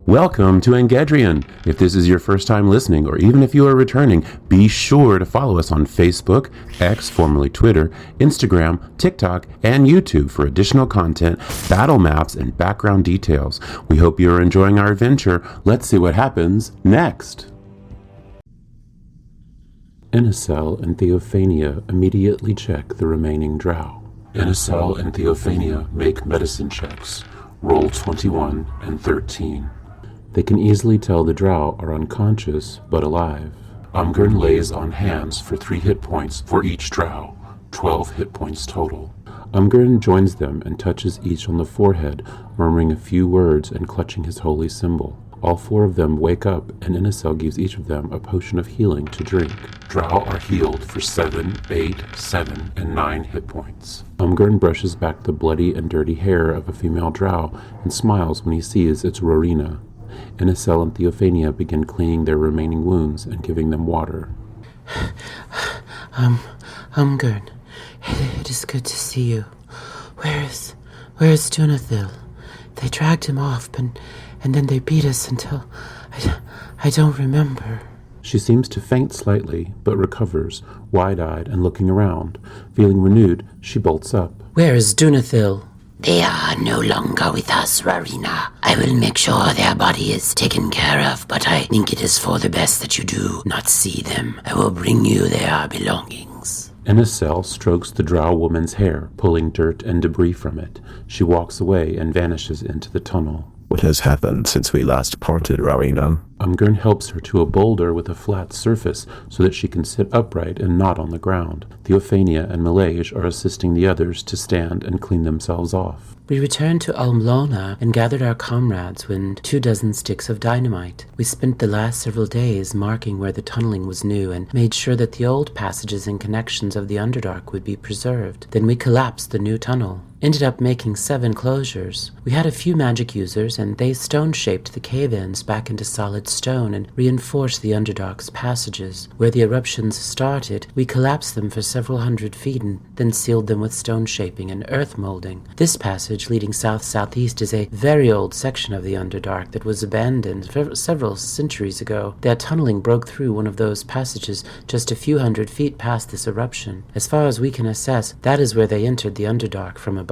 Welcome to Engedrian. If this is your first time listening, or even if you are returning, be sure to follow us on Facebook, X, formerly Twitter, Instagram, TikTok, and YouTube for additional content, battle maps, and background details. We hope you are enjoying our adventure. Let's see what happens next. Inacel and Theophania immediately check the remaining drow. Inacel and Theophania make medicine checks. Roll 21 and 13. They can easily tell the drow are unconscious but alive. Umgern lays on hands for 3 hit points for each drow, 12 hit points total. Umgern joins them and touches each on the forehead, murmuring a few words and clutching his holy symbol. All 4 of them wake up, and Inacel gives each of them a potion of healing to drink. Drow are healed for 7, 8, 7, and 9 hit points. Umgern brushes back the bloody and dirty hair of a female drow and smiles when he sees it's Rorina. Inacel and Theophania begin cleaning their remaining wounds and giving them water. Umgern, it is good to see you. Where is Dunathil? They dragged him off, and then they beat us until I don't remember. She seems to faint slightly, but recovers, wide-eyed and looking around. Feeling renewed, she bolts up. Where is Dunathil? They are no longer with us, Rarina. I will make sure their body is taken care of, but I think it is for the best that you do not see them. I will bring you their belongings. Inacel strokes the drow woman's hair, pulling dirt and debris from it. She walks away and vanishes into the tunnel. What has happened since we last parted, Rarina? Umgern helps her to a boulder with a flat surface so that she can sit upright and not on the ground. Theophania and Malage are assisting the others to stand and clean themselves off. We returned to Almlona and gathered our comrades with 24 sticks of dynamite. We spent the last several days marking where the tunneling was new and made sure that the old passages and connections of the Underdark would be preserved. Then we collapsed the new tunnel. Ended up making 7 closures. We had a few magic users, and they stone-shaped the cave-ins back into solid stone and reinforced the Underdark's passages. Where the eruptions started, we collapsed them for several hundred feet and then sealed them with stone shaping and earth molding. This passage leading south-southeast is a very old section of the Underdark that was abandoned several centuries ago. Their tunneling broke through one of those passages just a few hundred feet past this eruption. As far as we can assess, that is where they entered the Underdark from above.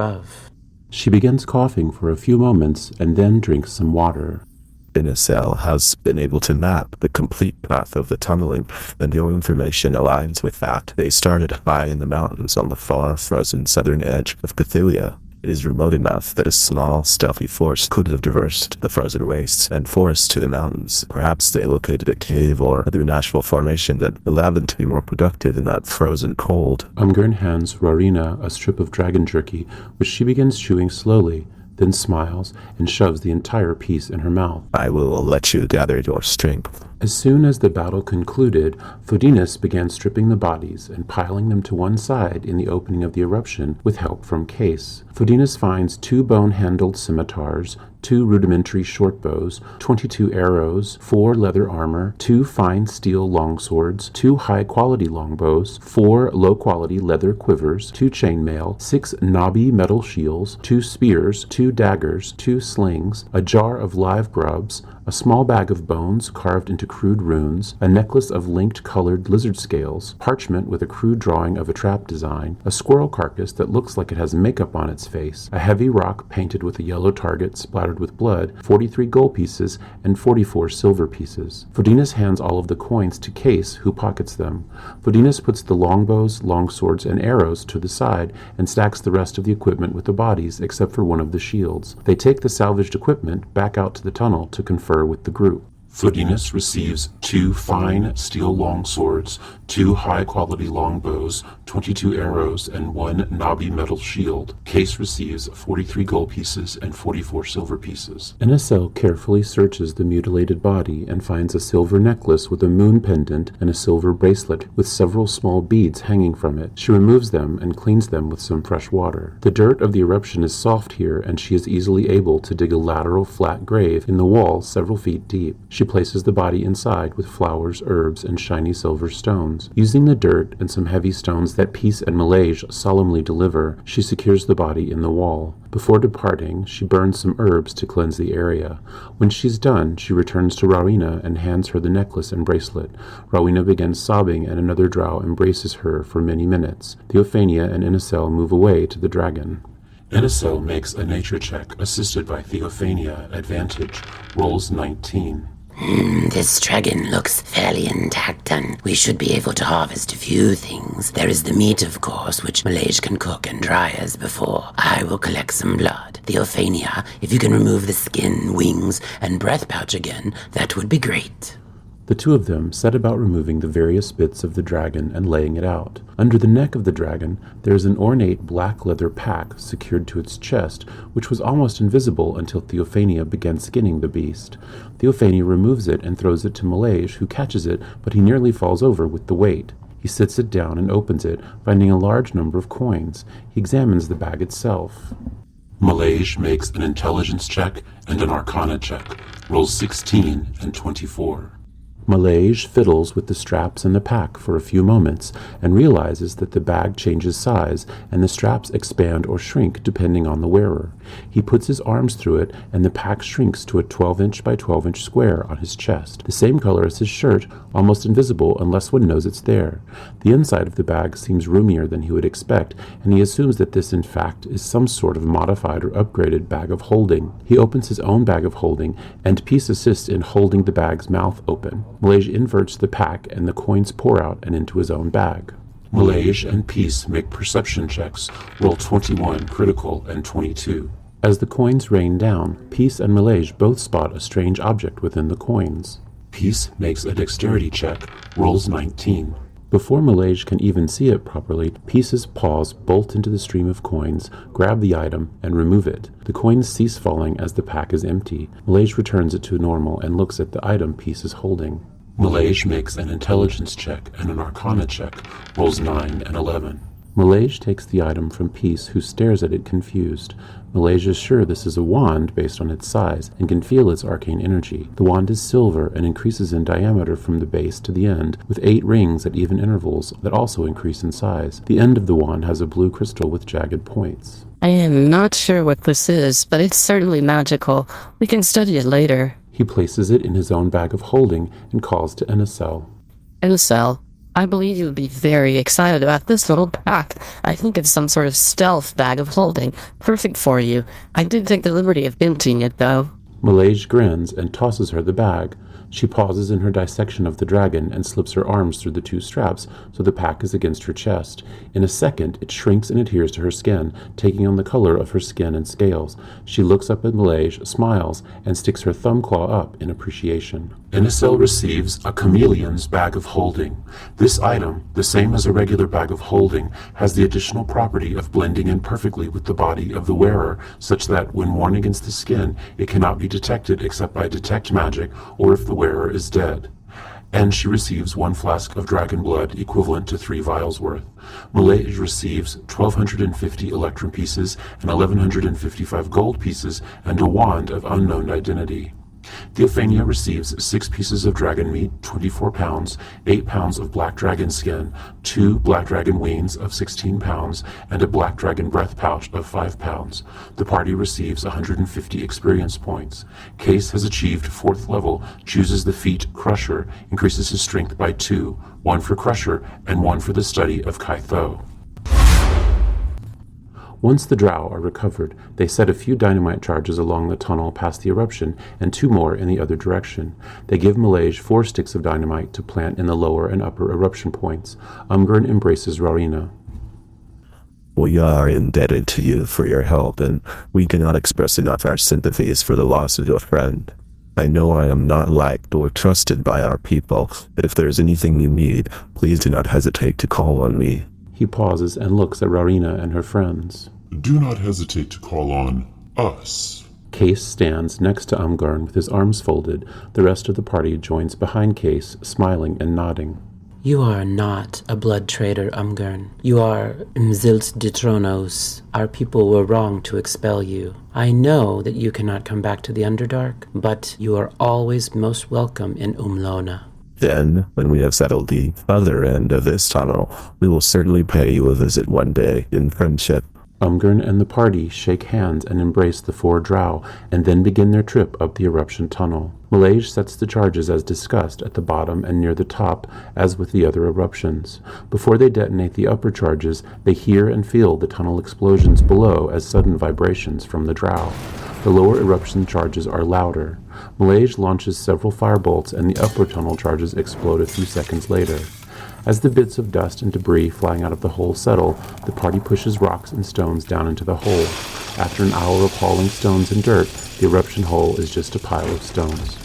She begins coughing for a few moments and then drinks some water. Inacel has been able to map the complete path of the tunneling, and your information aligns with that. They started high in the mountains on the far frozen southern edge of Pathilia. It is remote enough that a small, stealthy force could have traversed the frozen wastes and forests to the mountains. Perhaps they located a cave or other natural formation that allowed them to be more productive in that frozen cold. Umgern hands Rarina a strip of dragon jerky, which she begins chewing slowly, then smiles and shoves the entire piece in her mouth. I will let you gather your strength. As soon as the battle concluded, Fodinas began stripping the bodies and piling them to one side in the opening of the eruption with help from Case. Fodinas finds 2 bone-handled scimitars, 2 rudimentary short bows, 22 arrows, 4 leather armor, 2 fine steel longswords, 2 high-quality longbows, 4 low-quality leather quivers, 2 chainmail, 6 knobby metal shields, 2 spears, 2 daggers, 2 slings, a jar of live grubs, a small bag of bones carved into crude runes, a necklace of linked colored lizard scales, parchment with a crude drawing of a trap design, a squirrel carcass that looks like it has makeup on its face, a heavy rock painted with a yellow target splattered with blood, 43 gold pieces, and 44 silver pieces. Fodinas hands all of the coins to Case, who pockets them. Fodinas puts the longbows, longswords, and arrows to the side and stacks the rest of the equipment with the bodies, except for one of the shields. They take the salvaged equipment back out to the tunnel to confer with the group. Fodinas receives 2 fine steel longswords, 2 high-quality longbows, 22 arrows, and 1 knobby metal shield. Case receives 43 gold pieces and 44 silver pieces. Inacel carefully searches the mutilated body and finds a silver necklace with a moon pendant and a silver bracelet with several small beads hanging from it. She removes them and cleans them with some fresh water. The dirt of the eruption is soft here, and she is easily able to dig a lateral flat grave in the wall several feet deep. She places the body inside with flowers, herbs, and shiny silver stones. Using the dirt and some heavy stones that Peace and Malaysia solemnly deliver, she secures the body in the wall. Before departing, she burns some herbs to cleanse the area. When she's done, she returns to Rowena and hands her the necklace and bracelet. Rowena begins sobbing, and another drow embraces her for many minutes. Theophania and Inicel move away to the dragon. Inicel makes a nature check, assisted by Theophania. Advantage. Rolls 19. This dragon looks fairly intact, and we should be able to harvest a few things. There is the meat, of course, which Malaysia can cook and dry as before. I will collect some blood. Theophania, if you can remove the skin, wings, and breath pouch again, that would be great. The two of them set about removing the various bits of the dragon and laying it out. Under the neck of the dragon, there is an ornate black leather pack secured to its chest, which was almost invisible until Theophania began skinning the beast. Theophania removes it and throws it to Malaysia, who catches it, but he nearly falls over with the weight. He sits it down and opens it, finding a large number of coins. He examines the bag itself. Malaysia makes an intelligence check and an arcana check. Rolls 16 and 24. Malaysia fiddles with the straps and the pack for a few moments and realizes that the bag changes size and the straps expand or shrink depending on the wearer. He puts his arms through it and the pack shrinks to a 12-inch by 12-inch square on his chest, the same color as his shirt, almost invisible unless one knows it's there. The inside of the bag seems roomier than he would expect, and he assumes that this in fact is some sort of modified or upgraded bag of holding. He opens his own bag of holding, and Peace assists in holding the bag's mouth open. Malaysia inverts the pack and the coins pour out and into his own bag. Malaysia and Peace make perception checks. Roll 21 critical and 22. As the coins rain down, Peace and Malaysia both spot a strange object within the coins. Peace makes a dexterity check. Rolls 19. Before Malaysia can even see it properly, Peace's paws bolt into the stream of coins, grab the item, and remove it. The coins cease falling as the pack is empty. Malaysia returns it to normal and looks at the item Peace is holding. Malaysia makes an intelligence check and an arcana check. Rolls 9 and 11. Malaysia takes the item from Peace, who stares at it confused. Malaysia is sure this is a wand based on its size and can feel its arcane energy. The wand is silver and increases in diameter from the base to the end, with 8 rings at even intervals that also increase in size. The end of the wand has a blue crystal with jagged points. I am not sure what this is, but it's certainly magical. We can study it later. He places it in his own bag of holding and calls to Inicel. Inicel, I believe you'll be very excited about this little pack. I think it's some sort of stealth bag of holding. Perfect for you. I did take the liberty of emptying it, though. Malaysia grins and tosses her the bag. She pauses in her dissection of the dragon and slips her arms through the 2 straps so the pack is against her chest. In a second, it shrinks and adheres to her skin, taking on the color of her skin and scales. She looks up at Malaysia, smiles, and sticks her thumb claw up in appreciation. Inicel receives a chameleon's bag of holding. This item, the same as a regular bag of holding, has the additional property of blending in perfectly with the body of the wearer, such that when worn against the skin, it cannot be detected except by detect magic or if the wearer is dead. And she receives 1 flask of dragon blood equivalent to 3 vials worth. Malaysia receives 1,250 electrum pieces and 1,155 gold pieces and a wand of unknown identity. Theophania receives 6 pieces of dragon meat, 24 pounds, 8 pounds of black dragon skin, 2 black dragon wings of 16 pounds, and a black dragon breath pouch of 5 pounds. The party receives 150 experience points. Case has achieved 4th level, chooses the feat Crusher, increases his strength by 2, 1 for Crusher and 1 for the study of Kaitho. Once the drow are recovered, they set a few dynamite charges along the tunnel past the eruption and 2 more in the other direction. They give Malaysia 4 sticks of dynamite to plant in the lower and upper eruption points. Umgren embraces Rowena. We are indebted to you for your help, and we cannot express enough our sympathies for the loss of your friend. I know I am not liked or trusted by our people, but if there is anything you need, please do not hesitate to call on me. He pauses and looks at Rowena and her friends. Do not hesitate to call on us. Case stands next to Umgarn with his arms folded. The rest of the party joins behind Case, smiling and nodding. You are not a blood traitor, Umgern. You are Mzilt de Tronos. Our people were wrong to expel you. I know that you cannot come back to the Underdark, but you are always most welcome in Umlona. Then, when we have settled the other end of this tunnel, we will certainly pay you a visit one day in friendship. Umgern and the party shake hands and embrace the 4 drow, and then begin their trip up the eruption tunnel. Malaysia sets the charges as discussed at the bottom and near the top, as with the other eruptions. Before they detonate the upper charges, they hear and feel the tunnel explosions below as sudden vibrations from the drow. The lower eruption charges are louder. Malaysia launches several firebolts, and the upper tunnel charges explode a few seconds later. As the bits of dust and debris flying out of the hole settle, the party pushes rocks and stones down into the hole. After an hour of hauling stones and dirt, the eruption hole is just a pile of stones.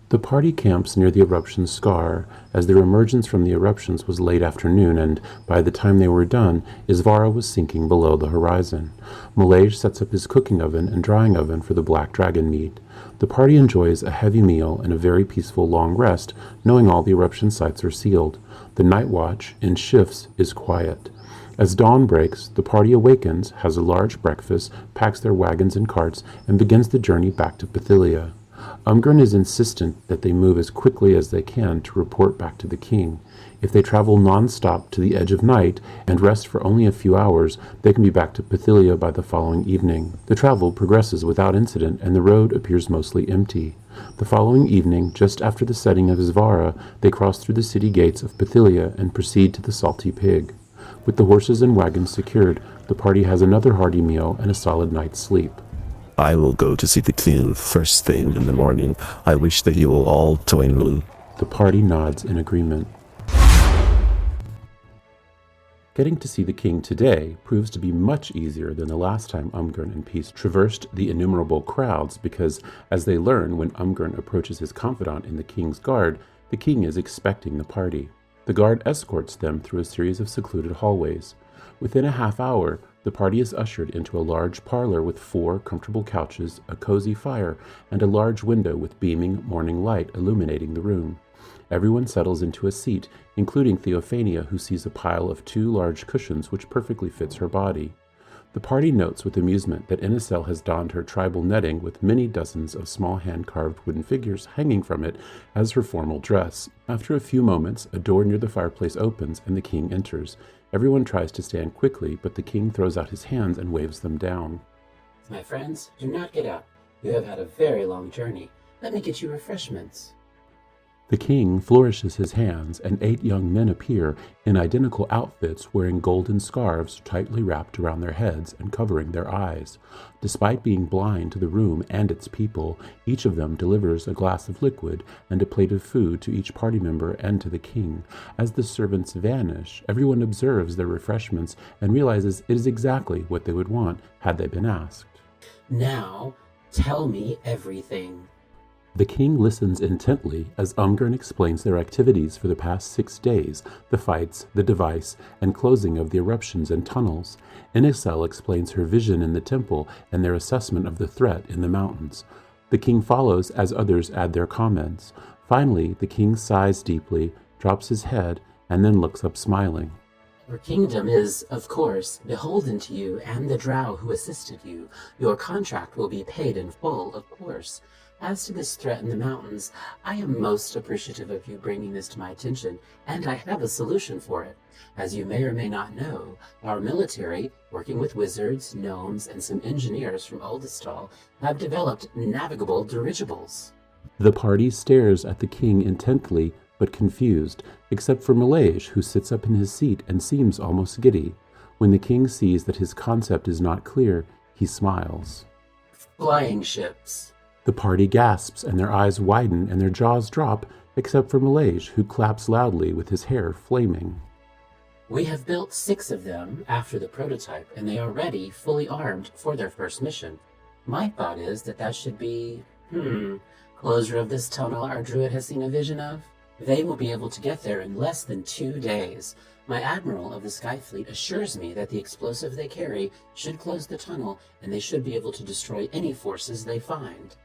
The party camps near the eruption scar, as their emergence from the eruptions was late afternoon, and by the time they were done, Isvara was sinking below the horizon. Malaysia sets up his cooking oven and drying oven for the black dragon meat. The party enjoys a heavy meal and a very peaceful long rest, knowing all the eruption sites are sealed. The night watch, in shifts, is quiet. As dawn breaks, the party awakens, has a large breakfast, packs their wagons and carts, and begins the journey back to Pathilia. Umgern is insistent that they move as quickly as they can to report back to the king. If they travel non-stop to the edge of night and rest for only a few hours, they can be back to Pathilia by the following evening. The travel progresses without incident, and the road appears mostly empty. The following evening, just after the setting of Isvara, they cross through the city gates of Pathilia and proceed to the Salty Pig. With the horses and wagons secured, the party has another hearty meal and a solid night's sleep. I will go to see the king first thing in the morning. I wish that you will all join me. The party nods in agreement. Getting to see the king today proves to be much easier than the last time Umgern and Peace traversed the innumerable crowds, because, as they learn when Umgern approaches his confidant in the king's guard, the king is expecting the party. The guard escorts them through a series of secluded hallways. Within a half hour, the party is ushered into a large parlor with 4 comfortable couches, a cozy fire, and a large window with beaming morning light illuminating the room. Everyone settles into a seat, including Theophania, who sees a pile of 2 large cushions which perfectly fits her body. The party notes with amusement that Inicel has donned her tribal netting with many dozens of small hand-carved wooden figures hanging from it as her formal dress. After a few moments, a door near the fireplace opens and the king enters. Everyone tries to stand quickly, but the king throws out his hands and waves them down. My friends, do not get up. You have had a very long journey. Let me get you refreshments. The king flourishes his hands, and 8 young men appear in identical outfits wearing golden scarves tightly wrapped around their heads and covering their eyes. Despite being blind to the room and its people, each of them delivers a glass of liquid and a plate of food to each party member and to the king. As the servants vanish, everyone observes their refreshments and realizes it is exactly what they would want had they been asked. Now, tell me everything. The king listens intently as Umgern explains their activities for the past 6 days, the fights, the device, and closing of the eruptions and tunnels. Inicel explains her vision in the temple and their assessment of the threat in the mountains. The king follows as others add their comments. Finally, the king sighs deeply, drops his head, and then looks up smiling. Your kingdom is, of course, beholden to you and the drow who assisted you. Your contract will be paid in full, of course. As to this threat in the mountains, I am most appreciative of you bringing this to my attention, and I have a solution for it. As you may or may not know, our military, working with wizards, gnomes, and some engineers from Oldestal, have developed navigable dirigibles. The party stares at the king intently, but confused, except for Malaysia, who sits up in his seat and seems almost giddy. When the king sees that his concept is not clear, he smiles. Flying ships. The party gasps, and their eyes widen and their jaws drop, except for Malaysia, who claps loudly with his hair flaming. We have built 6 of them after the prototype, and they are ready, fully armed, for their first mission. My thought is that should be, closure of this tunnel our druid has seen a vision of. They will be able to get there in less than 2 days. My admiral of the Skyfleet assures me that the explosive they carry should close the tunnel, and they should be able to destroy any forces they find.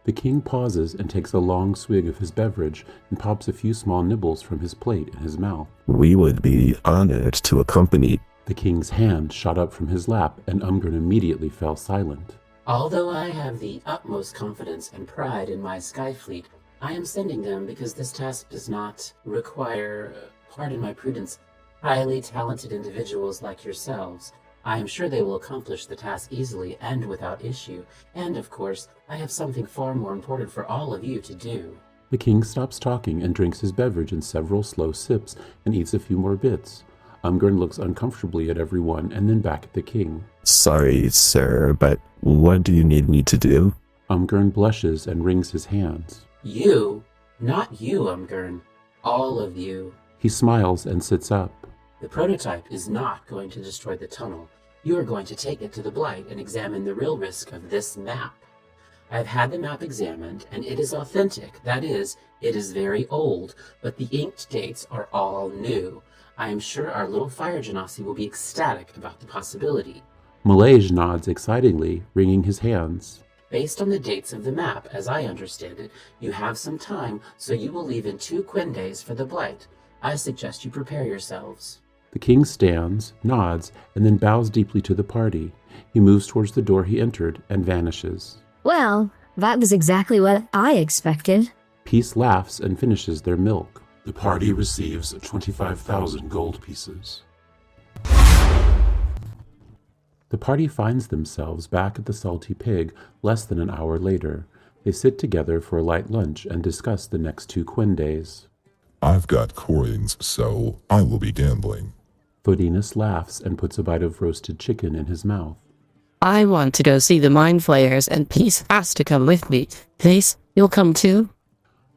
The king pauses and takes a long swig of his beverage and pops a few small nibbles from his plate in his mouth. We would be honored to accompany. The king's hand shot up from his lap, and Umgren immediately fell silent. Although I have the utmost confidence and pride in my sky fleet, I am sending them because this task does not require, pardon my prudence, highly talented individuals like yourselves. I am sure they will accomplish the task easily and without issue, and of course, I have something far more important for all of you to do. The king stops talking and drinks his beverage in several slow sips and eats a few more bits. Umgren looks uncomfortably at everyone and then back at the king. Sorry, sir, but what do you need me to do? Umgren blushes and wrings his hands. You? Not you, Umgren. All of you. He smiles and sits up. The prototype is not going to destroy the tunnel. You are going to take it to the Blight and examine the real risk of this map. I've had the map examined, and it is authentic. That is, it is very old, but the inked dates are all new. I am sure our little fire genasi will be ecstatic about the possibility. Malaysia nods excitedly, wringing his hands. Based on the dates of the map, as I understand it, you have some time, so you will leave in 2 quindays for the Blight. I suggest you prepare yourselves. The king stands, nods, and then bows deeply to the party. He moves towards the door he entered and vanishes. Well, that was exactly what I expected. Peace laughs and finishes their milk. The party receives 25,000 gold pieces. The party finds themselves back at the Salty Pig less than an hour later. They sit together for a light lunch and discuss the next 2 quindays. I've got coins, so I will be gambling. Fodinas laughs and puts a bite of roasted chicken in his mouth. I want to go see the Mind Flayers, and Peace has to come with me. Peace, you'll come too?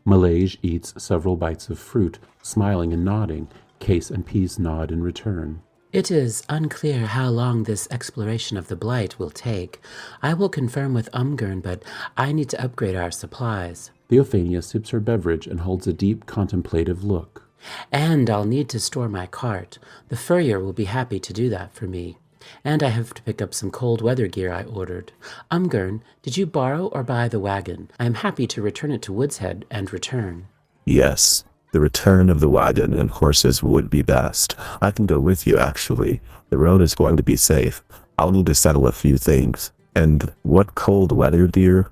Malaysia eats several bites of fruit, smiling and nodding. Case and Peace nod in return. It is unclear how long this exploration of the Blight will take. I will confirm with Umgren, but I need to upgrade our supplies. Theophania sips her beverage and holds a deep, contemplative look. And I'll need to store my cart. The furrier will be happy to do that for me. And I have to pick up some cold weather gear I ordered. Umgren, did you borrow or buy the wagon? I am happy to return it to Woods Head and return. Yes, the return of the wagon and horses would be best. I can go with you, actually. The road is going to be safe. I'll need to settle a few things. And what cold weather, dear?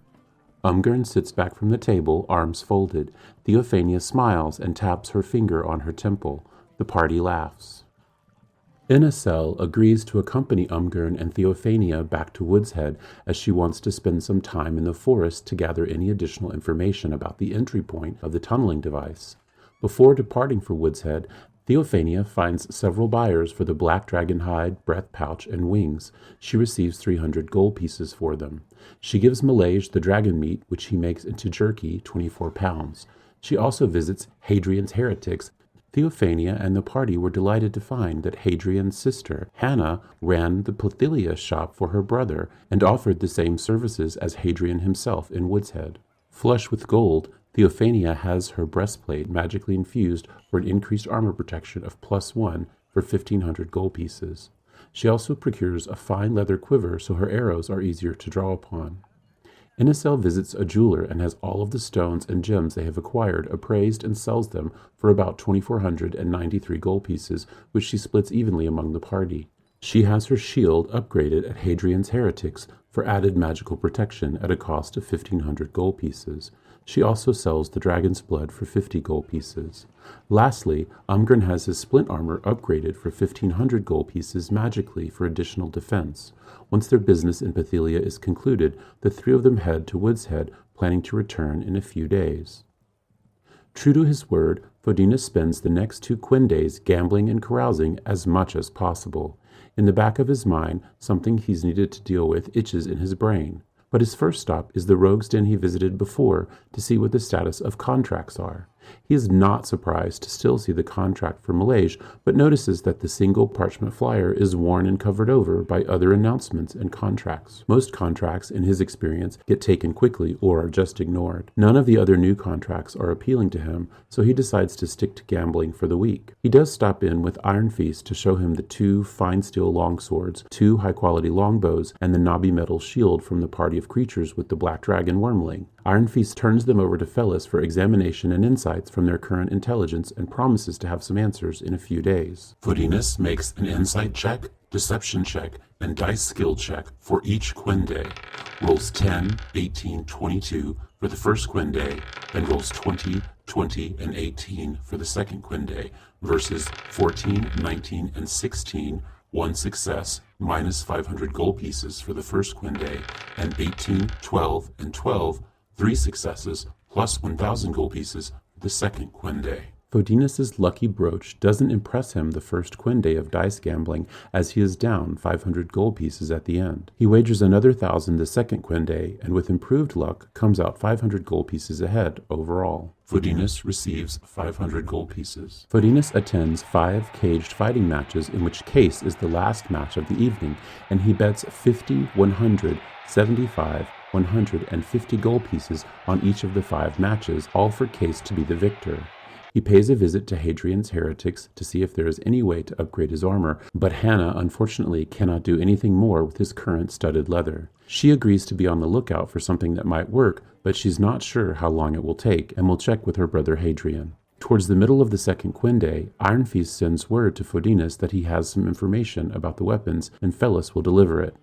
Umgren sits back from the table, arms folded. Theophania smiles and taps her finger on her temple. The party laughs. Inacel agrees to accompany Umgren and Theophania back to Woods Head as she wants to spend some time in the forest to gather any additional information about the entry point of the tunneling device. Before departing for Woods Head, Theophania finds several buyers for the black dragon hide, breath pouch, and wings. She receives 300 gold pieces for them. She gives Malaysia the dragon meat, which he makes into jerky, 24 pounds. She also visits Hadrian's heretics. Theophania and the party were delighted to find that Hadrian's sister, Hannah, ran the Pathilia shop for her brother and offered the same services as Hadrian himself in Woods Head. Flush with gold, Theophania has her breastplate magically infused for an increased armor protection of +1 for 1,500 gold pieces. She also procures a fine leather quiver so her arrows are easier to draw upon. Inacel visits a jeweler and has all of the stones and gems they have acquired appraised and sells them for about 2,493 gold pieces, which she splits evenly among the party. She has her shield upgraded at Hadrian's Heretics for added magical protection at a cost of 1,500 gold pieces. She also sells the dragon's blood for 50 gold pieces. Lastly, Umgren has his splint armor upgraded for 1,500 gold pieces magically for additional defense. Once their business in Pathilia is concluded, the 3 of them head to Woods Head, planning to return in a few days. True to his word, Fodinas spends the next 2 quindays gambling and carousing as much as possible. In the back of his mind, something he's needed to deal with itches in his brain. But his first stop is the rogue's den he visited before to see what the status of contracts are. He is not surprised to still see the contract for Malaysia, but notices that the single parchment flyer is worn and covered over by other announcements and contracts. Most contracts, in his experience, get taken quickly or are just ignored. None of the other new contracts are appealing to him, so he decides to stick to gambling for the week. He does stop in with Iron Feast to show him the 2 fine steel longswords, 2 high-quality longbows, and the knobby metal shield from the party of creatures with the black dragon wormling. Iron Fist turns them over to Fellis for examination and insights from their current intelligence and promises to have some answers in a few days. Fodinus makes an insight check, deception check, and dice skill check for each Quinde. Rolls 10, 18, 22 for the first Quinde, and rolls 20, 20, and 18 for the second Quinde, versus 14, 19, and 16, one success, minus 500 gold pieces for the first Quinde, and 18, 12, and 12, three successes, plus 1,000 gold pieces for the second Quinde. Fodinus's lucky brooch doesn't impress him the first Quinde of dice gambling, as he is down 500 gold pieces at the end. He wagers another 1,000 the second Quinde, and with improved luck, comes out 500 gold pieces ahead overall. Fodinus receives 500 gold pieces. Fodinus attends 5 caged fighting matches, in which Case is the last match of the evening, and he bets 50, 100, 75, 150 gold pieces on each of the 5 matches, all for Case to be the victor. He pays a visit to Hadrian's heretics to see if there is any way to upgrade his armor, but Hannah unfortunately cannot do anything more with his current studded leather. She agrees to be on the lookout for something that might work, but she's not sure how long it will take, and will check with her brother Hadrian. Towards the middle of the second Quinde, Iron Fist sends word to Fodinus that he has some information about the weapons, and Fellis will deliver it.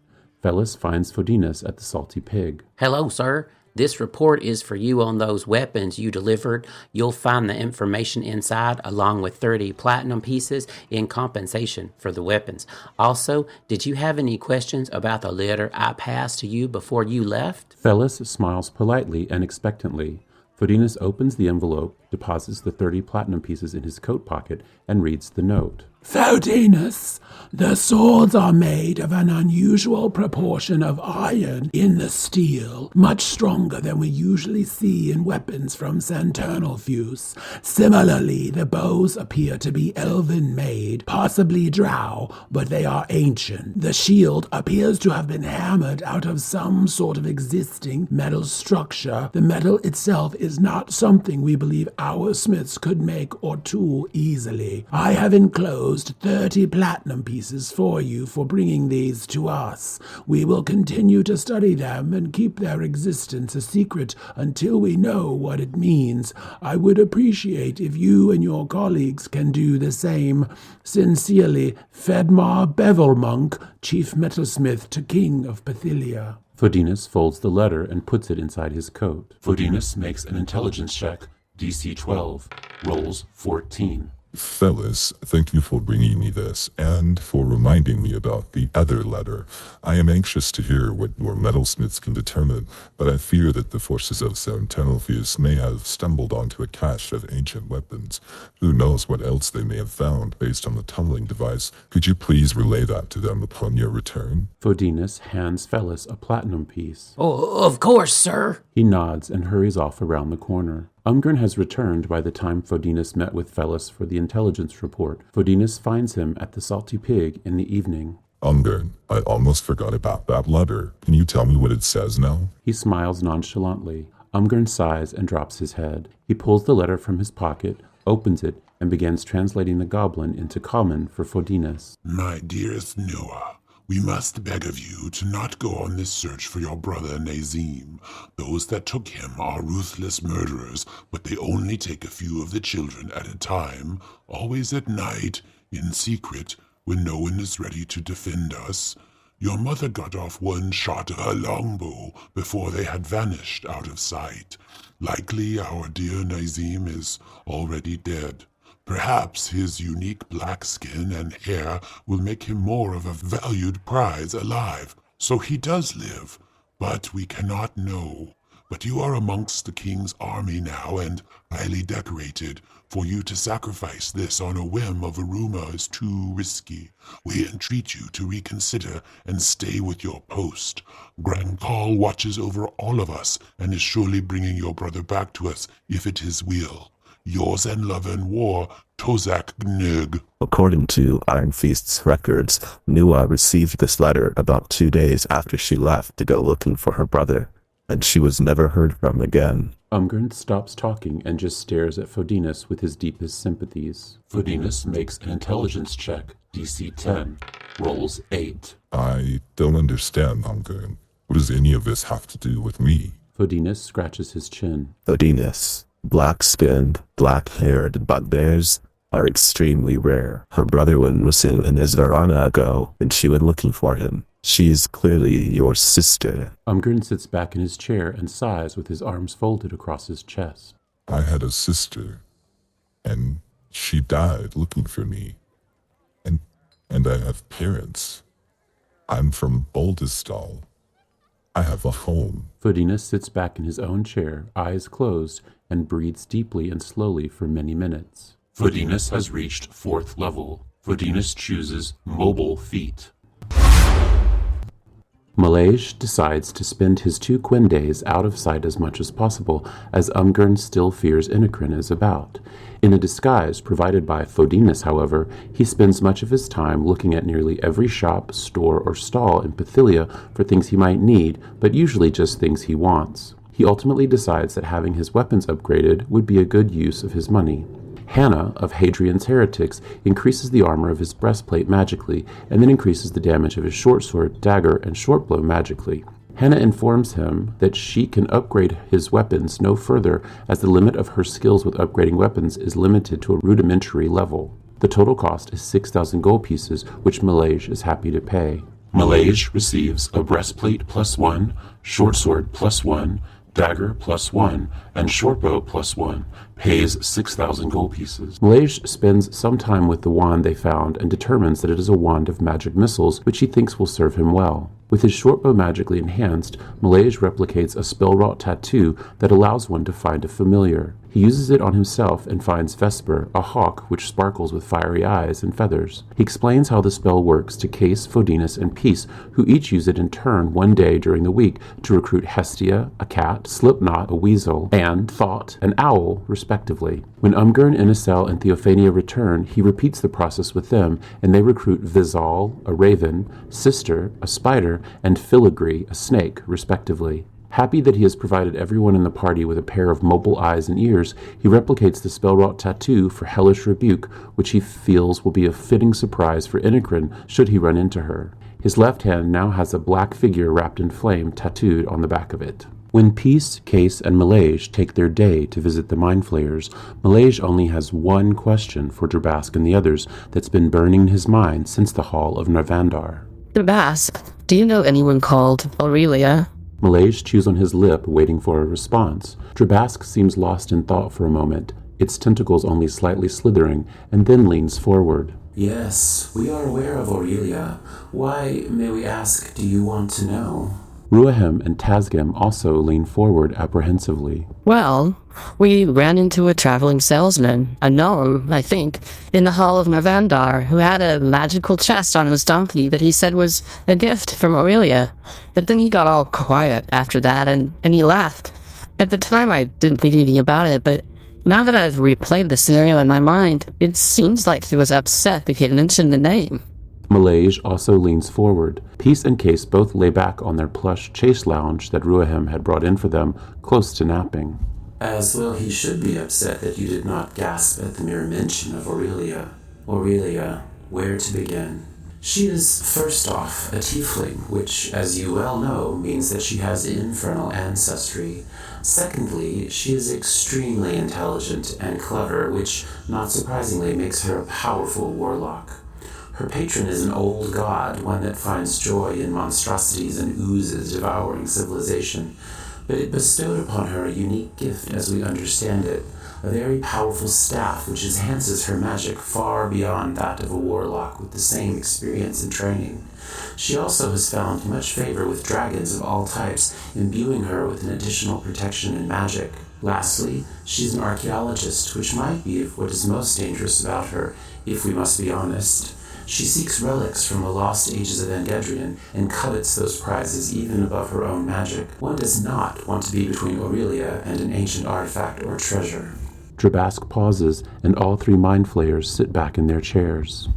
Fellis finds Fodinus at the Salty Pig. Hello, sir. This report is for you on those weapons you delivered. You'll find the information inside, along with 30 platinum pieces in compensation for the weapons. Also, did you have any questions about the letter I passed to you before you left? Fellis smiles politely and expectantly. Fodinus opens the envelope, deposits the 30 platinum pieces in his coat pocket, and reads the note. Fodinus, the swords are made of an unusual proportion of iron in the steel, much stronger than we usually see in weapons from Santernalfuse. Similarly, the bows appear to be elven-made, possibly drow, but they are ancient. The shield appears to have been hammered out of some sort of existing metal structure. The metal itself is not something we believe our smiths could make or tool easily. I have enclosed 30 platinum pieces for you for bringing these to us. We will continue to study them and keep their existence a secret until we know what it means. I would appreciate if you and your colleagues can do the same. Sincerely, Fedmar Bevelmonk, Chief Metalsmith to King of Pathilia. Fodinus folds the letter and puts it inside his coat. Fodinus makes an intelligence check, DC 12, rolls 14. Fellis, thank you for bringing me this, and for reminding me about the other letter. I am anxious to hear what your metalsmiths can determine, but I fear that the forces of Santernalfuse may have stumbled onto a cache of ancient weapons. Who knows what else they may have found based on the tunneling device. Could you please relay that to them upon your return? Fodinus hands Fellis a platinum piece. Oh, of course, sir. He nods and hurries off around the corner. Umgren has returned by the time Fodinus met with Fellis for the intelligence report. Fodinus finds him at the Salty Pig in the evening. Umgren, I almost forgot about that letter. Can you tell me what it says now? He smiles nonchalantly. Umgren sighs and drops his head. He pulls the letter from his pocket, opens it, and begins translating the goblin into common for Fodinus. My dearest Noah, we must beg of you to not go on this search for your brother Nazim. Those that took him are ruthless murderers, but they only take a few of the children at a time, always at night, in secret, when no one is ready to defend us. Your mother got off one shot of her longbow before they had vanished out of sight. Likely our dear Nazim is already dead. Perhaps his unique black skin and hair will make him more of a valued prize alive. So he does live, but we cannot know. But you are amongst the king's army now and highly decorated. For you to sacrifice this on a whim of a rumor is too risky. We entreat you to reconsider and stay with your post. Grand Call watches over all of us and is surely bringing your brother back to us if it is will. Yours and love and war, Tozak Gnug. According to Iron Fist's records, Nua received this letter about 2 days after she left to go looking for her brother, and she was never heard from again. Umgren stops talking and just stares at Fodinus with his deepest sympathies. Fodinus makes an intelligence check, DC 10, rolls 8. I don't understand, Umgren. What does any of this have to do with me? Fodinus scratches his chin. Odinus, black-skinned, black-haired bugbears are extremely rare. Her brother went missing in Isvarana ago, and she went looking for him. She's clearly your sister. Umgren sits back in his chair and sighs with his arms folded across his chest. I had a sister, and she died looking for me. And I have parents. I'm from Boldestal. I have a home. Fodinus sits back in his own chair, eyes closed, and breathes deeply and slowly for many minutes. Fodinus has reached 4th level. Fodinus chooses Mobile Feat. Malayj decides to spend his 2 Quinn days out of sight as much as possible, as Umgern still fears Innikrin is about. In a disguise provided by Fodinus, however, he spends much of his time looking at nearly every shop, store, or stall in Pathilia for things he might need, but usually just things he wants. He ultimately decides that having his weapons upgraded would be a good use of his money. Hannah of Hadrian's Heretics increases the armor of his breastplate magically, and then increases the damage of his short sword, dagger, and shortbow magically. Hannah informs him that she can upgrade his weapons no further, as the limit of her skills with upgrading weapons is limited to a rudimentary level. The total cost is 6,000 gold pieces, which Malayj is happy to pay. Malayj receives a breastplate +1, short sword +1, dagger +1, and shortbow +1, pays 6,000 gold pieces. Malayj spends some time with the wand they found and determines that it is a wand of magic missiles, which he thinks will serve him well. With his shortbow magically enhanced, Malayj replicates a spell-wrought tattoo that allows one to find a familiar. He uses it on himself and finds Vesper, a hawk which sparkles with fiery eyes and feathers. He explains how the spell works to Case, Fodinus, and Peace, who each use it in turn one day during the week to recruit Hestia, a cat, Slipknot, a weasel, and Thought, an owl, respectively. When Umgern, Inicel, and Theophania return, he repeats the process with them, and they recruit Vizal, a raven, Sister, a spider, and Filigree, a snake, respectively. Happy that he has provided everyone in the party with a pair of mobile eyes and ears, he replicates the spell-wrought tattoo for Hellish Rebuke, which he feels will be a fitting surprise for Innikrin should he run into her. His left hand now has a black figure wrapped in flame tattooed on the back of it. When Peace, Case, and Malayj take their day to visit the Mind Flayers, Malayj only has one question for Drabask and the others that's been burning in his mind since the Hall of Narvandar. Drabask, do you know anyone called Aurelia? Malayj chews on his lip, waiting for a response. Drabask seems lost in thought for a moment, its tentacles only slightly slithering, and then leans forward. Yes, we are aware of Aurelia. Why, may we ask, do you want to know? Ruahem and Tazgem also lean forward apprehensively. Well, we ran into a traveling salesman, a gnome, I think, in the Hall of Narvandar, who had a magical chest on his donkey that he said was a gift from Aurelia. But then he got all quiet after that, and he left. At the time, I didn't think anything about it, but now that I've replayed the scenario in my mind, it seems like he was upset that he mentioned the name. Malayj also leans forward. Peace and Case both lay back on their plush chase lounge that Ruahem had brought in for them, close to napping. As well he should be upset that you did not gasp at the mere mention of Aurelia. Aurelia, where to begin? She is, first off, a tiefling, which, as you well know, means that she has infernal ancestry. Secondly, she is extremely intelligent and clever, which, not surprisingly, makes her a powerful warlock. Her patron is an old god, one that finds joy in monstrosities and oozes devouring civilization. But it bestowed upon her a unique gift as we understand it, a very powerful staff which enhances her magic far beyond that of a warlock with the same experience and training. She also has found much favor with dragons of all types, imbuing her with an additional protection in magic. Lastly, she's an archaeologist, which might be what is most dangerous about her, if we must be honest. She seeks relics from the lost ages of Engedrian and covets those prizes even above her own magic. One does not want to be between Aurelia and an ancient artifact or treasure. Drabask pauses, and all 3 Mind Flayers sit back in their chairs.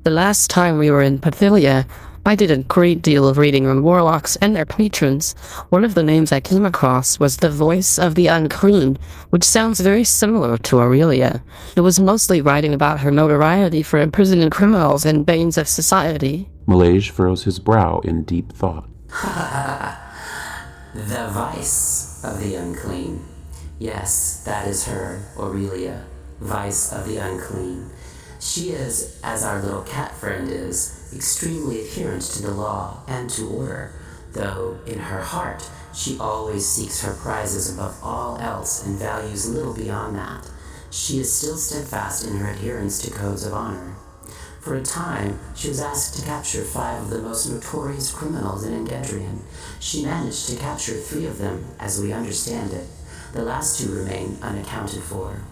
The last time we were in Pathilia, I did a great deal of reading on warlocks and their patrons. One of the names I came across was the Voice of the Unclean, which sounds very similar to Aurelia. It was mostly writing about her notoriety for imprisoning criminals and banes of society. Malayj furrows his brow in deep thought. The Vice. of the unclean. Yes, that is her, Aurelia, vice of the unclean. She is, as our little cat friend is, extremely adherent to the law and to order, though in her heart she always seeks her prizes above all else and values little beyond that. She is still steadfast in her adherence to codes of honor. For a time, she was asked to capture 5 of the most notorious criminals in Engedrian. She managed to capture 3 of them, as we understand it. The last 2 remain unaccounted for.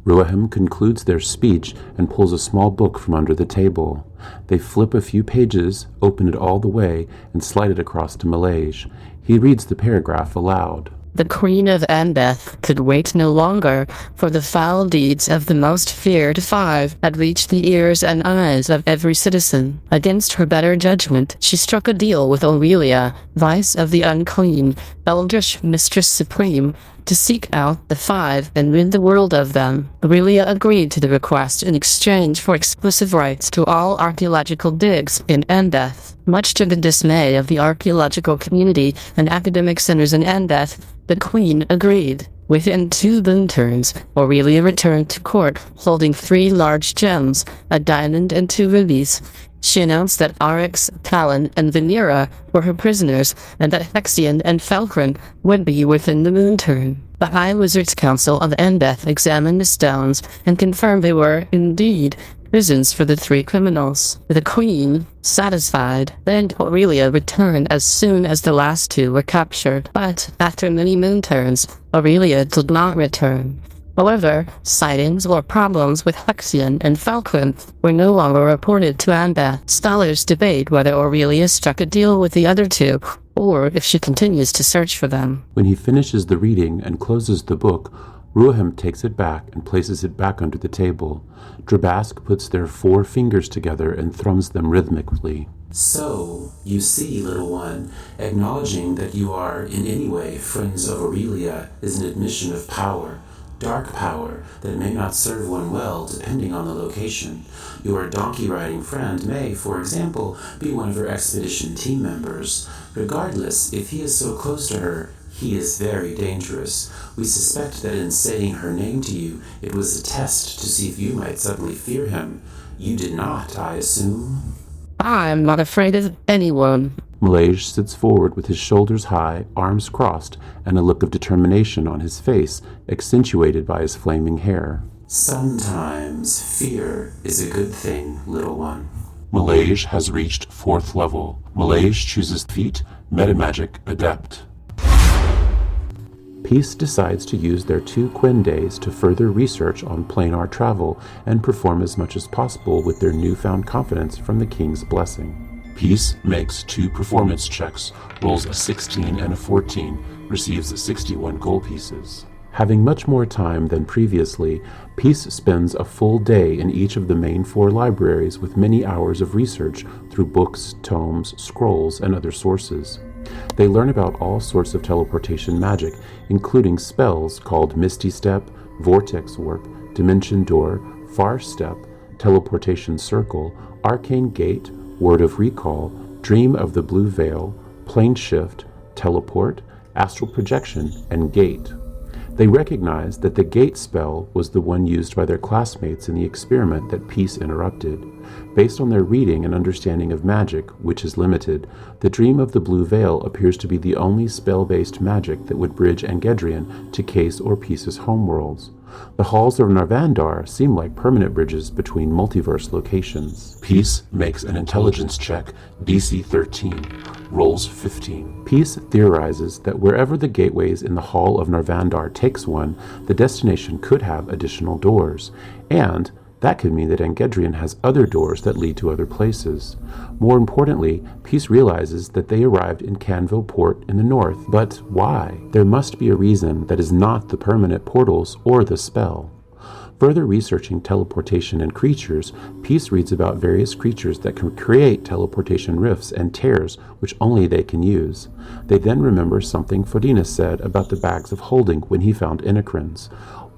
Ruahem concludes their speech and pulls a small book from under the table. They flip a few pages, open it all the way, and slide it across to Malaysia. He reads the paragraph aloud. The Queen of Andeth could wait no longer, for the foul deeds of the most feared 5 had reached the ears and eyes of every citizen. Against her better judgment, she struck a deal with Aurelia, vice of the unclean, eldritch mistress supreme, to seek out the 5 and rid the world of them. Aurelia agreed to the request in exchange for exclusive rights to all archaeological digs in Andeth. Much to the dismay of the archaeological community and academic centers in Andeth, the Queen agreed. Within 2 boon turns, Aurelia returned to court, holding 3 large gems, a diamond and 2 rubies. She announced that Arix, Talon, and Venera were her prisoners, and that Hexion and Falcon would be within the moon turn. The High Wizards Council of Andeth examined the stones and confirmed they were, indeed, prisons for the 3 criminals. The Queen, satisfied, then Aurelia returned as soon as the last 2 were captured. But after many moon turns, Aurelia did not return. However, sightings or problems with Hexion and Falcon were no longer reported to Andeth. Scholars debate whether Aurelia struck a deal with the other 2, or if she continues to search for them. When he finishes the reading and closes the book, Ruahem takes it back and places it back under the table. Drabask puts their 4 fingers together and thrums them rhythmically. So, you see, little one, acknowledging that you are in any way friends of Aurelia is an admission of power. Dark power that may not serve one well depending on the location. Your donkey-riding friend may, for example, be one of her expedition team members. Regardless, if he is so close to her, he is very dangerous. We suspect that in saying her name to you, it was a test to see if you might suddenly fear him. You did not, I assume? I'm not afraid of anyone. Malaysia sits forward with his shoulders high, arms crossed, and a look of determination on his face, accentuated by his flaming hair. Sometimes fear is a good thing, little one. Malaysia has reached 4th level. Malaysia chooses feat Metamagic Adept. Peace decides to use their 2 Quen days to further research on planar travel and perform as much as possible with their newfound confidence from the King's blessing. Peace makes 2 performance checks, rolls a 16 and a 14, receives 61 gold pieces. Having much more time than previously, Peace spends a full day in each of the main 4 libraries with many hours of research through books, tomes, scrolls, and other sources. They learn about all sorts of teleportation magic, including spells called Misty Step, Vortex Warp, Dimension Door, Far Step, Teleportation Circle, Arcane Gate, Word of Recall, Dream of the Blue Veil, Plane Shift, Teleport, Astral Projection, and Gate. They recognize that the Gate spell was the one used by their classmates in the experiment that Peace interrupted. Based on their reading and understanding of magic, which is limited, the Dream of the Blue Veil appears to be the only spell-based magic that would bridge Engedrian to Case or Peace's homeworlds. The halls of Narvandar seem like permanent bridges between multiverse locations. Peace makes an intelligence check, DC 13, rolls 15. Peace theorizes that wherever the gateways in the Hall of Narvandar takes one, the destination could have additional doors, and that could mean that Engedrian has other doors that lead to other places. More importantly, Peace realizes that they arrived in Canville Port in the north. But why? There must be a reason that is not the permanent portals or the spell. Further researching teleportation and creatures, Peace reads about various creatures that can create teleportation rifts and tears which only they can use. They then remember something Fodinas said about the bags of holding when he found Inocrins.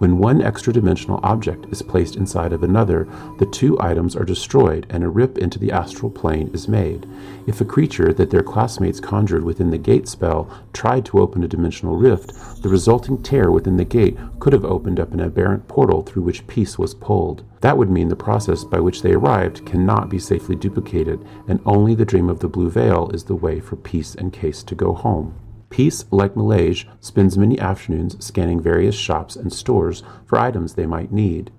When one extra-dimensional object is placed inside of another, the two items are destroyed and a rip into the astral plane is made. If a creature that their classmates conjured within the gate spell tried to open a dimensional rift, the resulting tear within the gate could have opened up an aberrant portal through which peace was pulled. That would mean the process by which they arrived cannot be safely duplicated, and only the Dream of the Blue Veil is the way for Peace and Case to go home. Peace, like Malaysia, spends many afternoons scanning various shops and stores for items they might need.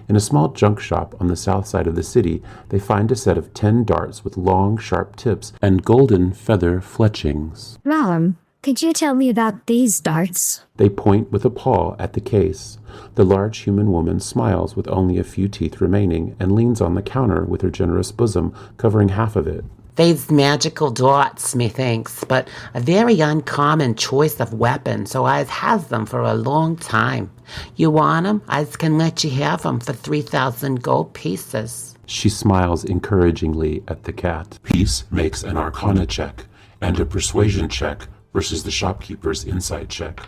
In a small junk shop on the south side of the city, they find a set of 10 darts with long, sharp tips and golden feather fletchings. Ram, could you tell me about these darts? They point with a paw at the case. The large human woman smiles with only a few teeth remaining and leans on the counter with her generous bosom covering half of it. These magical darts, methinks, but a very uncommon choice of weapon, so I've had them for a long time. You want 'em? I can let you have 'em for 3,000 gold pieces. She smiles encouragingly at the cat. Peace makes an Arcana check and a Persuasion check versus the shopkeeper's insight check.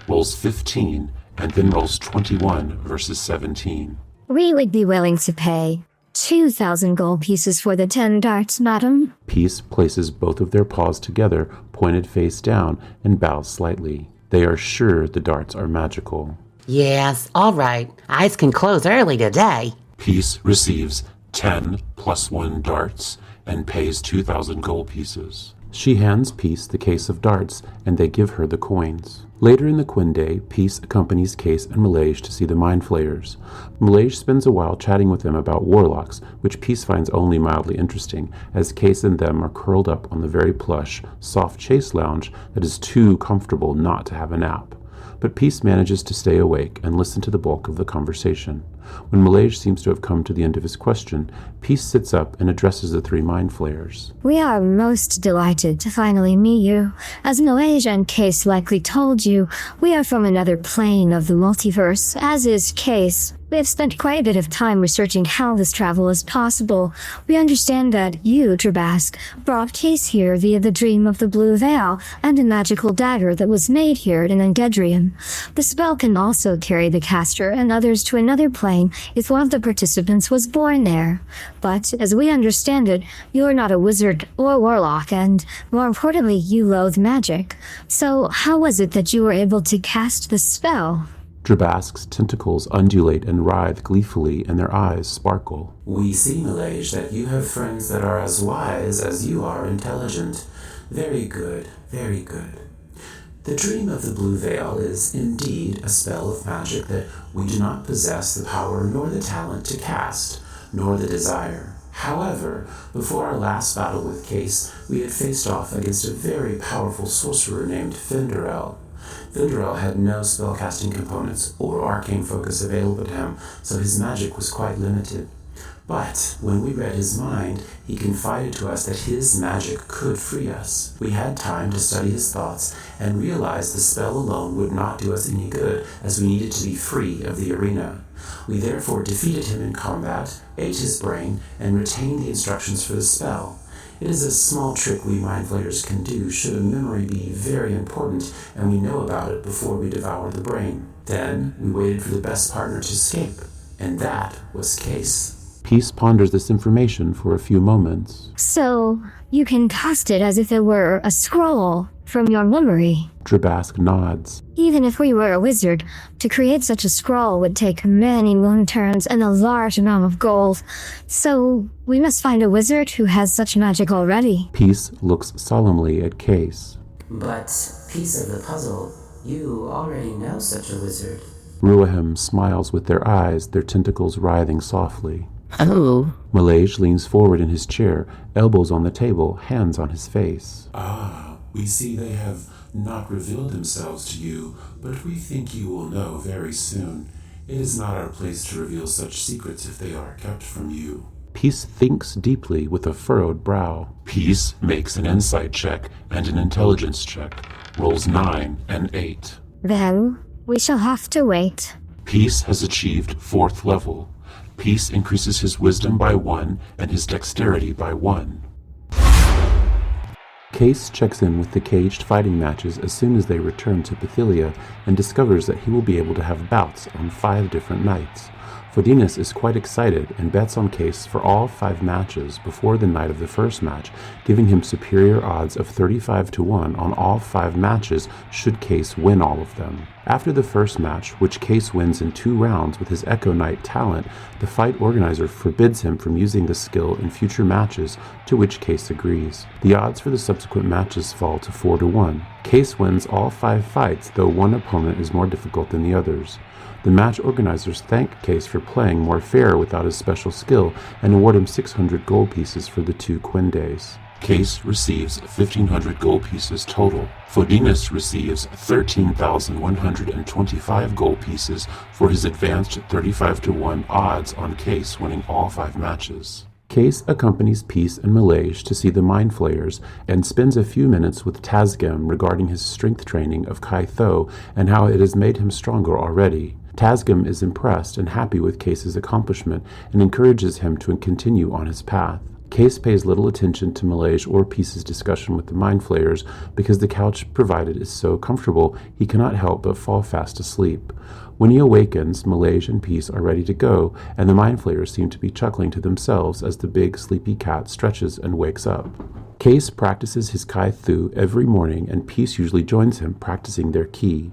Rolls 15 and then rolls 21 versus 17. We would be willing to pay 2,000 gold pieces for the 10 darts, madam. Peace places both of their paws together, pointed face down, and bows slightly. They are sure the darts are magical. Yes, all right. Eyes can close early today. Peace receives 10 plus 1 darts and pays 2,000 gold pieces. She hands Peace the case of darts, and they give her the coins. Later in the Quinde, Peace accompanies Case and Malaysia to see the Mind Flayers. Malaysia spends a while chatting with them about warlocks, which Peace finds only mildly interesting, as Case and them are curled up on the very plush, soft chase lounge that is too comfortable not to have a nap. But Peace manages to stay awake and listen to the bulk of the conversation. When Malaysia seems to have come to the end of his question, Peace sits up and addresses the 3 Mind Flayers. We are most delighted to finally meet you. As Malaysia and Case likely told you, we are from another plane of the multiverse, as is Case. We have spent quite a bit of time researching how this travel is possible. We understand that you, Trabask, brought Case here via the Dream of the Blue Veil and a magical dagger that was made here in Engedrium. The spell can also carry the caster and others to another plane if one of the participants was born there. But, as we understand it, you are not a wizard or warlock, and, more importantly, you loathe magic. So, how was it that you were able to cast the spell? Drabask's tentacles undulate and writhe gleefully, and their eyes sparkle. We see, Malaysia, that you have friends that are as wise as you are intelligent. Very good, very good. The Dream of the Blue Veil is indeed a spell of magic that we do not possess the power nor the talent to cast, nor the desire. However, before our last battle with Case, we had faced off against a very powerful sorcerer named Finderel. Finderel had no spellcasting components or arcane focus available to him, so his magic was quite limited. But when we read his mind, he confided to us that his magic could free us. We had time to study his thoughts and realized the spell alone would not do us any good, as we needed to be free of the arena. We therefore defeated him in combat, ate his brain, and retained the instructions for the spell. It is a small trick we Mind Flayers can do should a memory be very important and we know about it before we devour the brain. Then we waited for the best partner to escape, and that was Case. Peace ponders this information for a few moments. So, you can cast it as if it were a scroll from your memory. Drabask nods. Even if we were a wizard, to create such a scroll would take many moon turns and a large amount of gold. So, we must find a wizard who has such magic already. Peace looks solemnly at Case. But, piece of the puzzle, you already know such a wizard. Ruahem smiles with their eyes, their tentacles writhing softly. Oh. Malaysia leans forward in his chair, elbows on the table, hands on his face. Ah, we see they have not revealed themselves to you, but we think you will know very soon. It is not our place to reveal such secrets if they are kept from you. Peace thinks deeply with a furrowed brow. Peace makes an insight check and an intelligence check. Rolls 9 and 8. Then, we shall have to wait. Peace has achieved 4th level. Peace increases his wisdom by 1 and his dexterity by 1. Case checks in with the caged fighting matches as soon as they return to Pathilia and discovers that he will be able to have bouts on 5 different nights. Fodinas is quite excited and bets on Case for all 5 matches before the night of the first match, giving him superior odds of 35-1 on all 5 matches should Case win all of them. After the first match, which Case wins in 2 rounds with his Echo Knight talent, the fight organizer forbids him from using the skill in future matches, to which Case agrees. The odds for the subsequent matches fall to 4-1. Case wins all 5 fights, though one opponent is more difficult than the others. The match organizers thank Case for playing more fair without his special skill and award him 600 gold pieces for the 2 Quindays. Case receives 1,500 gold pieces total. Fodinas receives 13,125 gold pieces for his advanced 35-1 odds on Case winning all 5 matches. Case accompanies Peace and Malaysia to see the Mind Flayers and spends a few minutes with Tazgam regarding his strength training of Kai Tho and how it has made him stronger already. Tazgam is impressed and happy with Case's accomplishment and encourages him to continue on his path. Case pays little attention to Malaysia or Peace's discussion with the Mind Flayers because the couch provided is so comfortable he cannot help but fall fast asleep. When he awakens, Malaysia and Peace are ready to go, and the Mind Flayers seem to be chuckling to themselves as the big sleepy cat stretches and wakes up. Case practices his Kai Thu every morning, and Peace usually joins him, practicing their ki.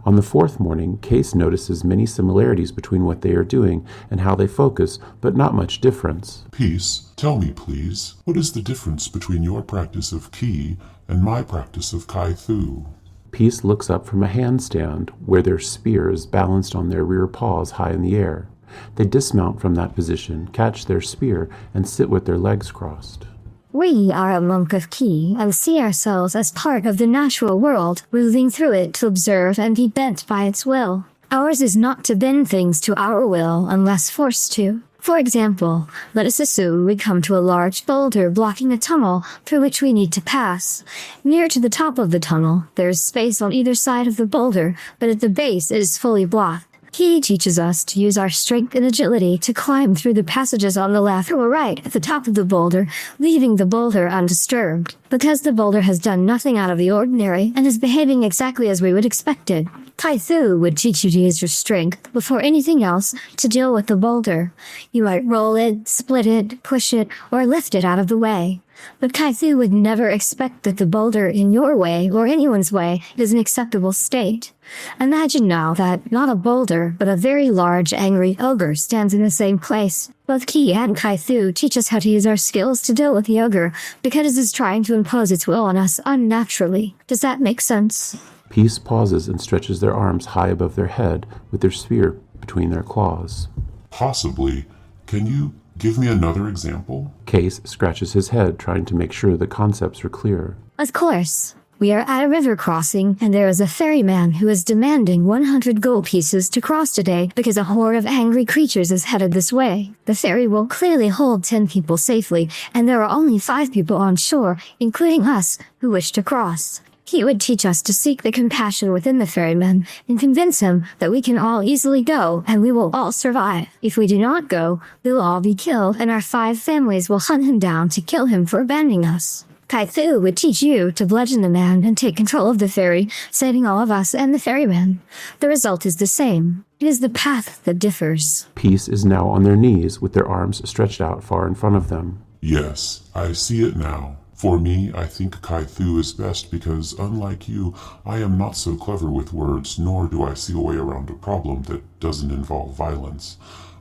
On the 4th morning, Case notices many similarities between what they are doing and how they focus, but not much difference. Peace, tell me please, what is the difference between your practice of ki and my practice of Kai Thu? Peace looks up from a handstand where their spear is balanced on their rear paws high in the air. They dismount from that position, catch their spear, and sit with their legs crossed. We are a monk of Ki and see ourselves as part of the natural world, moving through it to observe and be bent by its will. Ours is not to bend things to our will unless forced to. For example, let us assume we come to a large boulder blocking a tunnel through which we need to pass. Near to the top of the tunnel, there is space on either side of the boulder, but at the base it is fully blocked. He teaches us to use our strength and agility to climb through the passages on the left or right at the top of the boulder, leaving the boulder undisturbed. Because the boulder has done nothing out of the ordinary and is behaving exactly as we would expect it, Kai Thu would teach you to use your strength before anything else to deal with the boulder. You might roll it, split it, push it, or lift it out of the way. But Kai Thu would never expect that the boulder in your way or anyone's way is an acceptable state. Imagine now that not a boulder, but a very large, angry ogre stands in the same place. Both Ki and Kai Thu teach us how to use our skills to deal with the ogre, because it is trying to impose its will on us unnaturally. Does that make sense? Peace pauses and stretches their arms high above their head with their spear between their claws. Possibly. Can you give me another example? Case scratches his head, trying to make sure the concepts are clear. Of course. We are at a river crossing, and there is a ferryman who is demanding 100 gold pieces to cross today because a horde of angry creatures is headed this way. The ferry will clearly hold 10 people safely, and there are only 5 people on shore, including us, who wish to cross. He would teach us to seek the compassion within the ferryman and convince him that we can all easily go and we will all survive. If we do not go, we will all be killed and our 5 families will hunt him down to kill him for abandoning us. Kai Thu would teach you to bludgeon the man and take control of the ferry, saving all of us and the ferryman. The result is the same. It is the path that differs. Peace is now on their knees with their arms stretched out far in front of them. Yes, I see it now. For me, I think Kai Thu is best because, unlike you, I am not so clever with words, nor do I see a way around a problem that doesn't involve violence.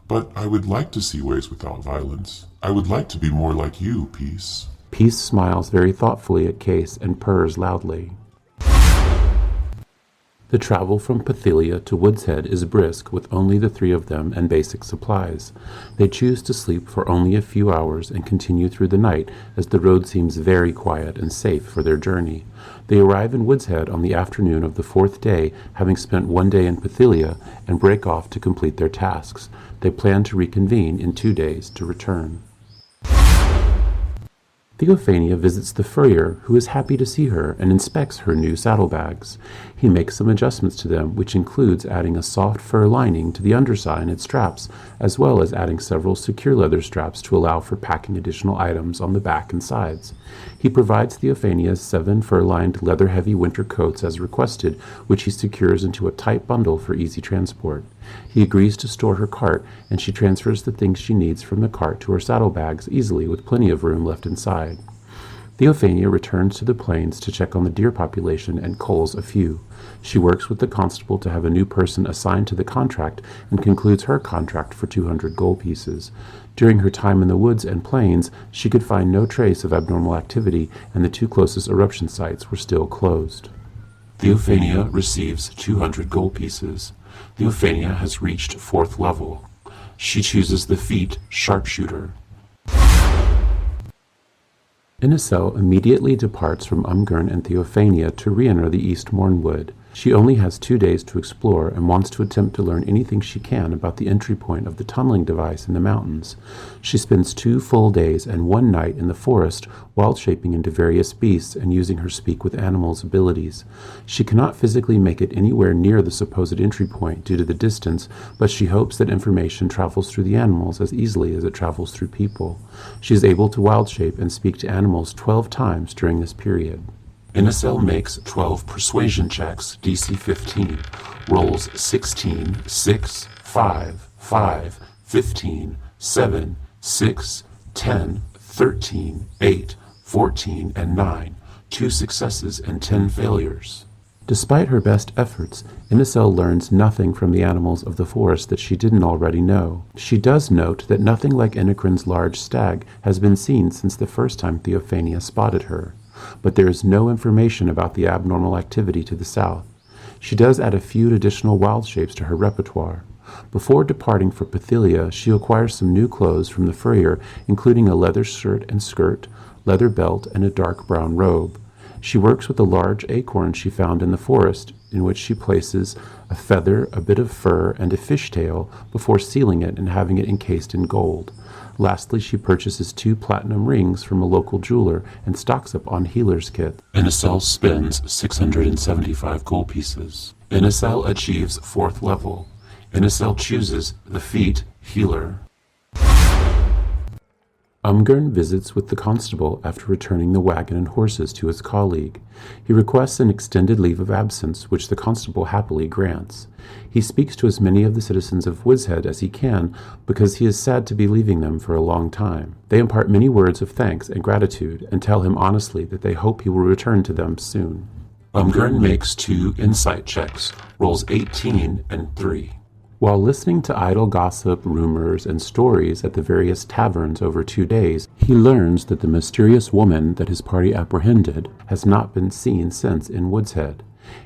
But I would like to see ways without violence. I would like to be more like you, Peace. Peace smiles very thoughtfully at Case and purrs loudly. The travel from Pathilia to Woods Head is brisk with only the 3 of them and basic supplies. They choose to sleep for only a few hours and continue through the night as the road seems very quiet and safe for their journey. They arrive in Woods Head on the afternoon of the 4th day, having spent 1 day in Pathilia, and break off to complete their tasks. They plan to reconvene in 2 days to return. Theophania visits the furrier, who is happy to see her and inspects her new saddlebags. He makes some adjustments to them, which includes adding a soft fur lining to the underside and straps, as well as adding several secure leather straps to allow for packing additional items on the back and sides. He provides Theophania 7 fur-lined leather-heavy winter coats as requested, which he secures into a tight bundle for easy transport. He agrees to store her cart, and she transfers the things she needs from the cart to her saddlebags easily with plenty of room left inside. Theophania returns to the plains to check on the deer population and culls a few. She works with the constable to have a new person assigned to the contract and concludes her contract for 200 gold pieces. During her time in the woods and plains, she could find no trace of abnormal activity, and the 2 closest eruption sites were still closed. Theophania receives 200 gold pieces. Theophania has reached 4th level. She chooses the feat Sharpshooter. Inicel immediately departs from Umgurn and Theophania to re-enter the East Mornwood. She only has 2 days to explore and wants to attempt to learn anything she can about the entry point of the tunneling device in the mountains. She spends 2 full days and 1 night in the forest, wild shaping into various beasts and using her speak with animals abilities. She cannot physically make it anywhere near the supposed entry point due to the distance, but she hopes that information travels through the animals as easily as it travels through people. She is able to wild shape and speak to animals 12 times during this period. Inicel makes 12 persuasion checks, DC 15, rolls 16, 6, 5, 5, 15, 7, 6, 10, 13, 8, 14, and 9, 2 successes and 10 failures. Despite her best efforts, Inicel learns nothing from the animals of the forest that she didn't already know. She does note that nothing like Innikrin's large stag has been seen since the first time Theophania spotted her, but there is no information about the abnormal activity to the south. She does add a few additional wild shapes to her repertoire. Before departing for Pathilia, she acquires some new clothes from the furrier, including a leather shirt and skirt, leather belt, and a dark brown robe. She works with a large acorn she found in the forest, in which she places a feather, a bit of fur, and a fishtail before sealing it and having it encased in gold. Lastly, she purchases 2 platinum rings from a local jeweler and stocks up on healer's kit. Inicel spends 675 gold pieces. Inicel achieves 4th level. Inicel chooses the feat Healer. Umgurn visits with the constable after returning the wagon and horses to his colleague. He requests an extended leave of absence, which the constable happily grants. He speaks to as many of the citizens of Wizhead as he can, because he is sad to be leaving them for a long time. They impart many words of thanks and gratitude, and tell him honestly that they hope he will return to them soon. Umgurn makes 2 insight checks, rolls 18 and 3. While listening to idle gossip, rumors, and stories at the various taverns over 2 days, he learns that the mysterious woman that his party apprehended has not been seen since in Woodshead.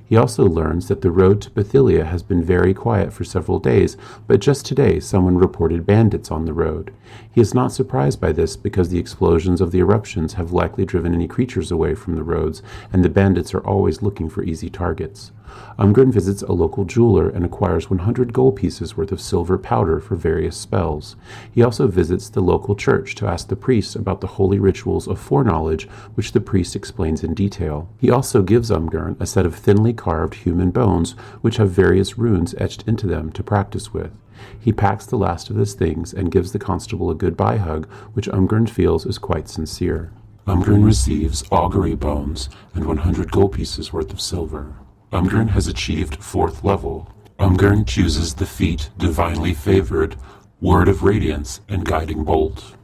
He also learns that the road to Pathilia has been very quiet for several days, but just today someone reported bandits on the road. He is not surprised by this because the explosions of the eruptions have likely driven any creatures away from the roads, and the bandits are always looking for easy targets. Umgurn visits a local jeweler and acquires 100 gold pieces worth of silver powder for various spells. He also visits the local church to ask the priest about the holy rituals of foreknowledge, which the priest explains in detail. He also gives Umgurn a set of thinly carved human bones, which have various runes etched into them to practice with. He packs the last of his things and gives the constable a goodbye hug, which Umgurn feels is quite sincere. Umgurn receives augury bones and 100 gold pieces worth of silver. Umgurn has achieved 4th level. Umgurn chooses the feat Divinely Favored, Word of Radiance, and Guiding Bolt.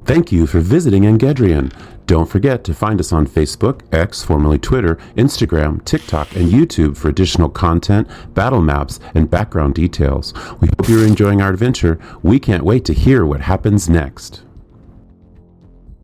Thank you for visiting Engedrian. Don't forget to find us on Facebook, X, formerly Twitter, Instagram, TikTok, and YouTube for additional content, battle maps, and background details. We hope you're enjoying our adventure. We can't wait to hear what happens next.